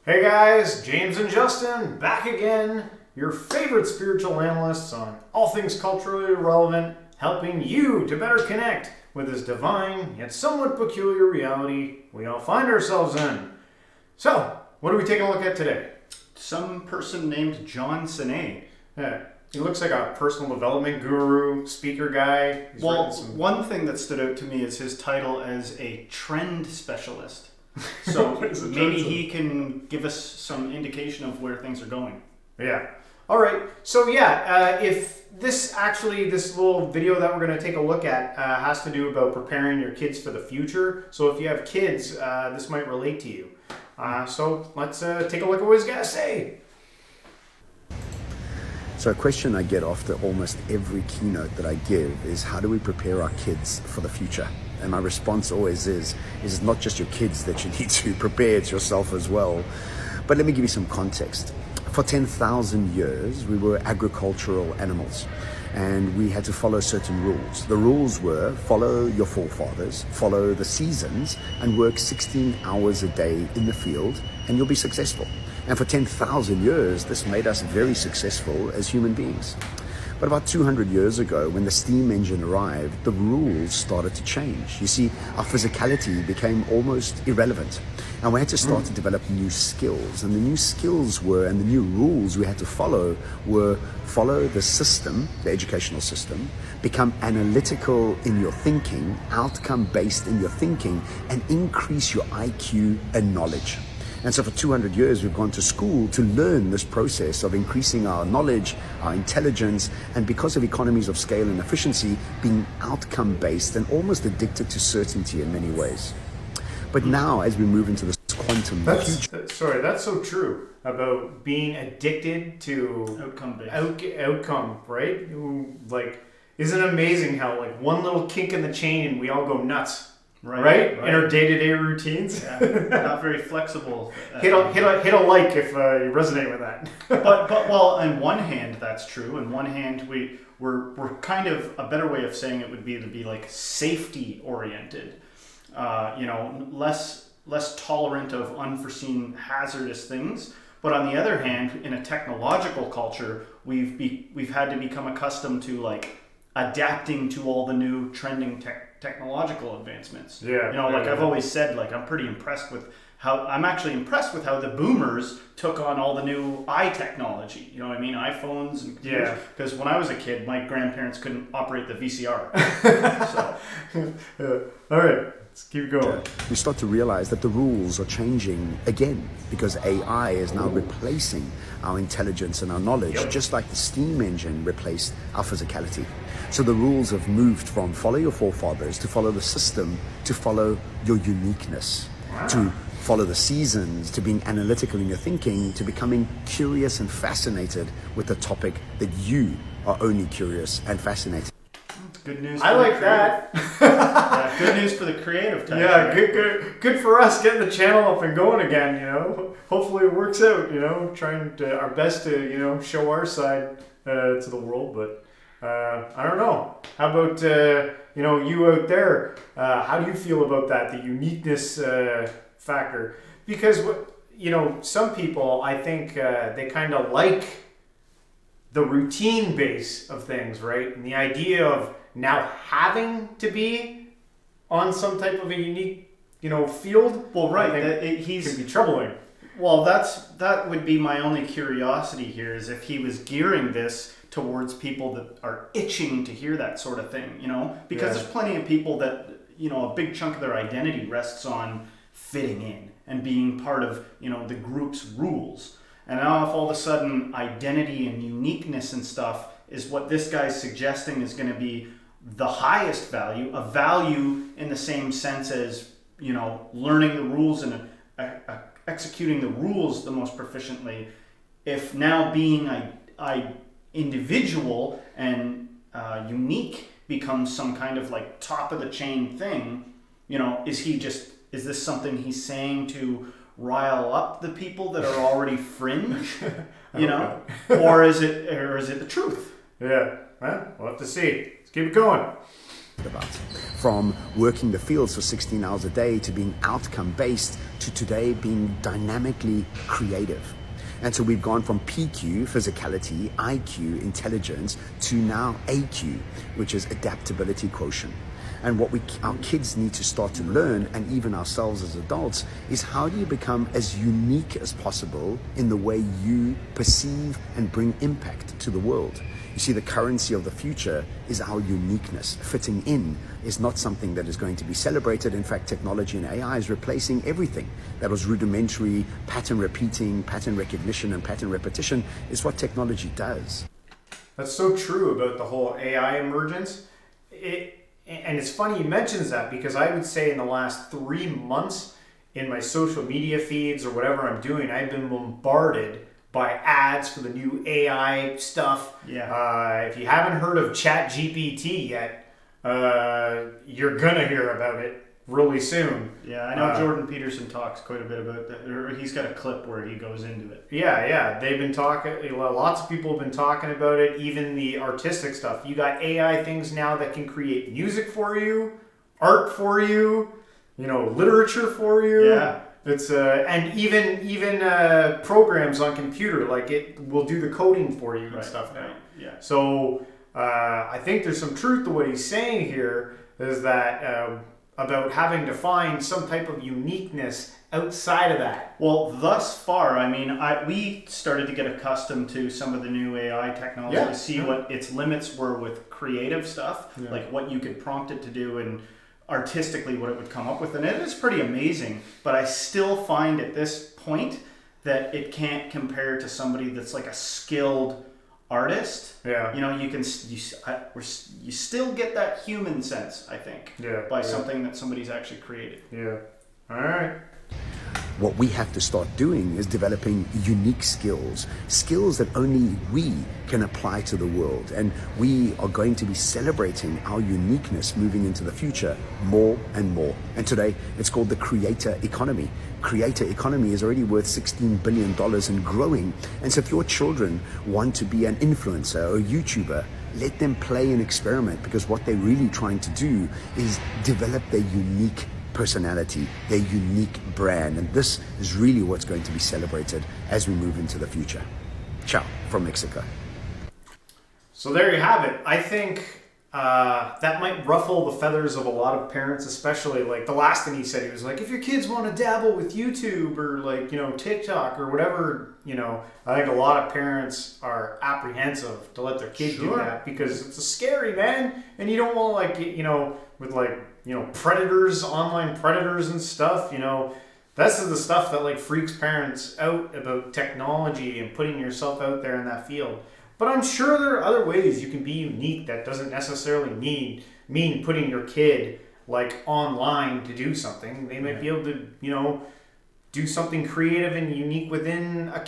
Hey guys, James and Justin back again, your favorite spiritual analysts on all things culturally relevant, helping you to better connect with this divine yet somewhat peculiar reality we all find ourselves in. So, what are we taking a look at today? Some person named John Sanei. Yeah, he looks like a personal development guru, speaker guy. One thing that stood out to me is his title as a trend specialist. So maybe he can give us some indication of where things are going. Yeah. All right. So if this little video that we're going to take a look at has to do about preparing your kids for the future. So if you have kids, this might relate to you. So let's take a look at what he's got to say. So a question I get after almost every keynote that I give is, how do we prepare our kids for the future? And my response always is it's not just your kids that you need to prepare, it's yourself as well. But let me give you some context. For 10,000 years, we were agricultural animals, and we had to follow certain rules. The rules were follow your forefathers, follow the seasons, and work 16 hours a day in the field, and you'll be successful. And for 10,000 years, this made us very successful as human beings. But about 200 years ago, when the steam engine arrived, the rules started to change. You see, our physicality became almost irrelevant. And we had to start to develop new skills. And the new skills and the new rules we had to follow were follow the system, the educational system, become analytical in your thinking, outcome-based in your thinking, and increase your IQ and knowledge. And so for 200 years, we've gone to school to learn this process of increasing our knowledge, our intelligence, and because of economies of scale and efficiency, being outcome-based and almost addicted to certainty in many ways. But now, as we move into this quantum future... That's so true about being addicted to outcome, right? Isn't it amazing how one little kink in the chain and we all go nuts? Right? In our day-to-day routines. Yeah, not very flexible. Hit a like if you resonate with that. but on one hand, that's true. On one hand, we're kind of, a better way of saying it would be to be safety oriented. Less tolerant of unforeseen hazardous things. But on the other hand, in a technological culture, we've had to become accustomed to adapting to all the new trending technological advancements. I've always said, I'm actually impressed with how the boomers took on all the new eye technology. You know what I mean? iPhones and computers. Yeah. Because when I was a kid, my grandparents couldn't operate the VCR. All right. Let's keep going. We start to realize that the rules are changing again because AI is now replacing our intelligence and our knowledge, just like the steam engine replaced our physicality. So the rules have moved from follow your forefathers to follow the system, to follow your uniqueness, to follow the seasons, to being analytical in your thinking, to becoming curious and fascinated with the topic that you are only curious and fascinated. Good news. I like that. Yeah, good news for the creative type. Yeah, good for us getting the channel up and going again. Hopefully it works out. Trying our best to show our side to the world, but I don't know. How about you out there? How do you feel about that? The uniqueness factor, because some people, I think they kind of like the routine base of things, right? And the idea of now having to be on some type of a unique, field. Well, right. Can be troubling. Well, that would be my only curiosity here, is if he was gearing this towards people that are itching to hear that sort of thing, because there's plenty of people that, a big chunk of their identity rests on fitting in and being part of, the group's rules. And now if all of a sudden identity and uniqueness and stuff is what this guy's suggesting is going to be the highest value, a value in the same sense as, learning the rules and executing the rules the most proficiently, if now being individual and unique becomes some kind of top of the chain thing, is this something he's saying to rile up the people that are already fringe, or is it the truth? Yeah, well, we'll have to see. Let's keep it going. about. From working the fields for 16 hours a day to being outcome based to today being dynamically creative. And so we've gone from PQ, physicality, IQ, intelligence, to now AQ, which is adaptability quotient. And what our kids need to start to learn, and even ourselves as adults, is how do you become as unique as possible in the way you perceive and bring impact to the world. You see, the currency of the future is our uniqueness. Fitting in is not something that is going to be celebrated. In fact, technology and AI is replacing everything that was rudimentary. Pattern repeating, pattern recognition, and pattern repetition is what technology does. That's so true about the whole AI emergence. And it's funny you mentions that, because I would say in the last 3 months in my social media feeds or whatever I'm doing, I've been bombarded by ads for the new AI stuff. Yeah. If you haven't heard of ChatGPT yet, you're gonna hear about it really soon. Yeah, I know Jordan Peterson talks quite a bit about that, or he's got a clip where he goes into it. Yeah, they've been talking, lots of people have been talking about it, even the artistic stuff. You got AI things now that can create music for you, art for you, literature for you. Yeah. It's and even programs on computer, like it will do the coding for you and stuff now. Right. Yeah. So I think there's some truth to what he's saying here, is that about having to find some type of uniqueness outside of that. Well, thus far, I mean, we started to get accustomed to some of the new AI technology to see what its limits were with creative stuff, like what you could prompt it to do and artistically what it would come up with. And it is pretty amazing, but I still find at this point that it can't compare to somebody that's like a skilled artist. Yeah. You still get that human sense, I think, by something that somebody's actually created. Yeah. All right. What we have to start doing is developing unique skills that only we can apply to the world. And we are going to be celebrating our uniqueness moving into the future more and more. And today it's called the creator economy. Creator economy is already worth $16 billion and growing. And so if your children want to be an influencer or a YouTuber, let them play and experiment, because what they're really trying to do is develop their unique personality, their unique brand. And this is really what's going to be celebrated as we move into the future. Ciao from Mexico. So there you have it. I think that might ruffle the feathers of a lot of parents, especially like the last thing he said. He was like, if your kids want to dabble with YouTube or TikTok or whatever, I think a lot of parents are apprehensive to let their kid do that, because it's scary, man. And you don't want with predators, online predators and stuff, this is the stuff that freaks parents out about technology and putting yourself out there in that field. But I'm sure there are other ways you can be unique that doesn't necessarily mean putting your kid online to do something. They might be able to, do something creative and unique within a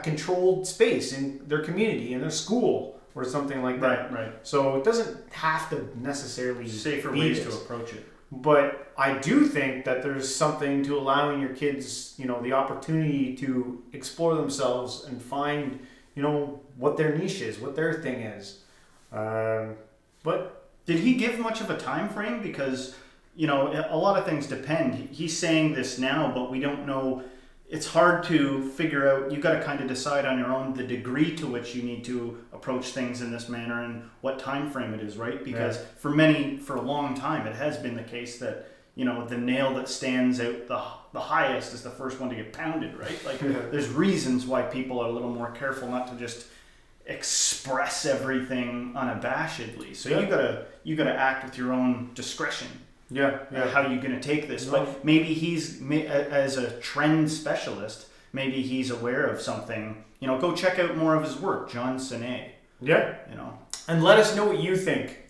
controlled space in their community, in their school, or something like that. Right. So it doesn't have to necessarily safer be ways this. to approach it. But I do think that there's something to allowing your kids, the opportunity to explore themselves and find, what their niche is, what their thing is. But did he give much of a time frame? Because, a lot of things depend. He's saying this now, but we don't know. It's hard to figure out. You got to kind of decide on your own the degree to which you need to approach things in this manner and what time frame it is, right? Because for a long time, it has been the case that, the nail that stands out the highest is the first one to get pounded, right? There's reasons why people are a little more careful not to just express everything unabashedly. So you gotta act with your own discretion. Yeah. How are you going to take this? But maybe he's, as a trend specialist, maybe he's aware of something. Go check out more of his work, John Sanei. Yeah. And let us know what you think.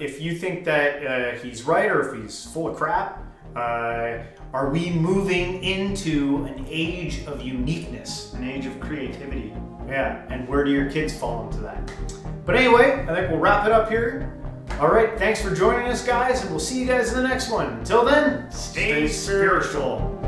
If you think that he's right or if he's full of crap. Are we moving into an age of uniqueness? An age of creativity. Yeah. And where do your kids fall into that? But anyway, I think we'll wrap it up here. All right, thanks for joining us, guys, and we'll see you guys in the next one. Until then, stay spiritual.